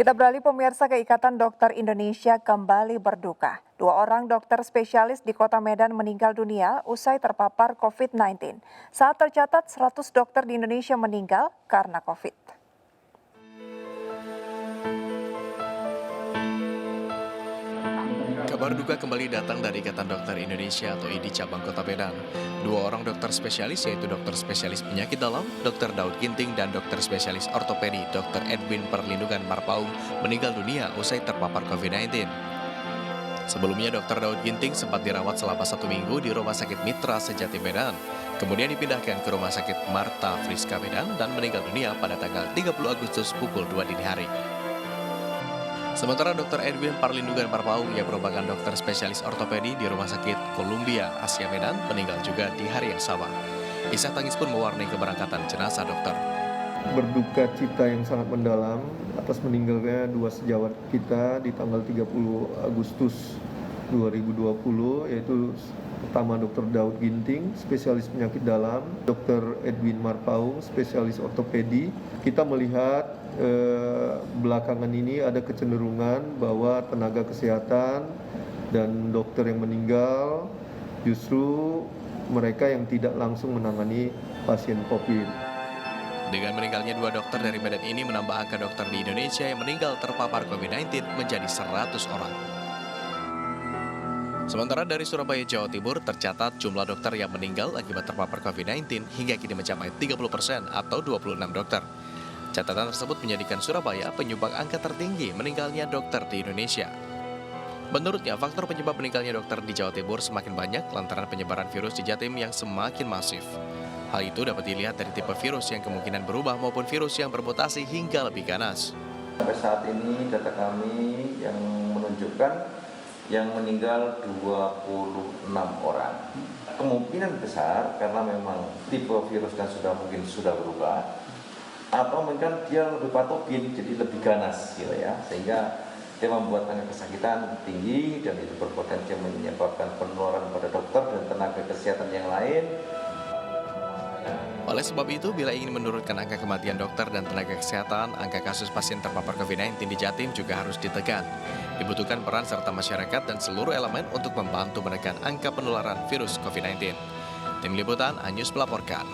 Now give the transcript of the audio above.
Kita beralih pemirsa ke Ikatan Dokter Indonesia kembali berduka. 2 orang dokter spesialis di Kota Medan meninggal dunia usai terpapar COVID-19. Saat tercatat 100 dokter di Indonesia meninggal karena COVID. Kabar duka kembali datang dari Ikatan Dokter Indonesia atau IDI Cabang Kota Medan. 2 orang dokter spesialis yaitu dokter spesialis penyakit dalam, Dr. Daud Ginting, dan dokter spesialis ortopedi, Dr. Edwin Perlindungan Marpaung meninggal dunia usai terpapar COVID-19. Sebelumnya Dr. Daud Ginting sempat dirawat selama 1 minggu di Rumah Sakit Mitra Sejati Medan. Kemudian dipindahkan ke Rumah Sakit Marta Friska Medan dan meninggal dunia pada tanggal 30 Agustus pukul 2 dini hari. Sementara Dr. Edwin Perlindungan Marpaung yang merupakan dokter spesialis ortopedi di Rumah Sakit Columbia Asia Medan meninggal juga di hari yang sama. Isak tangis pun mewarnai keberangkatan jenazah dokter. Berduka cita yang sangat mendalam atas meninggalnya 2 sejawat kita di tanggal 30 Agustus 2020, yaitu pertama Dr. Daud Ginting, spesialis penyakit dalam, Dr. Edwin Marpaung, spesialis ortopedi. Kita melihat belakangan ini ada kecenderungan bahwa tenaga kesehatan dan dokter yang meninggal justru mereka yang tidak langsung menangani pasien COVID. Dengan meninggalnya 2 dokter dari Medan ini menambah angka dokter di Indonesia yang meninggal terpapar COVID-19 menjadi 100 orang. Sementara dari Surabaya, Jawa Timur, tercatat jumlah dokter yang meninggal akibat terpapar COVID-19 hingga kini mencapai 30% atau 26 dokter. Catatan tersebut menjadikan Surabaya penyumbang angka tertinggi meninggalnya dokter di Indonesia. Menurutnya, faktor penyebab meninggalnya dokter di Jawa Timur semakin banyak lantaran penyebaran virus di Jatim yang semakin masif. Hal itu dapat dilihat dari tipe virus yang kemungkinan berubah maupun virus yang bermutasi hingga lebih ganas. Sampai saat ini data kami yang menunjukkan yang meninggal 26 orang. Kemungkinan besar karena memang tipe virusnya sudah berubah, atau mungkin dia lebih patogen, jadi lebih ganas gitu ya, sehingga dia membuat angka kesakitan tinggi dan itu berpotensi menyebabkan penularan pada dokter dan tenaga kesehatan yang lain. Oleh sebab itu, bila ingin menurunkan angka kematian dokter dan tenaga kesehatan, angka kasus pasien terpapar COVID-19 di Jatim juga harus ditekan. Dibutuhkan peran serta masyarakat dan seluruh elemen untuk membantu menekan angka penularan virus COVID-19. Tim Liputan, Anyus melaporkan.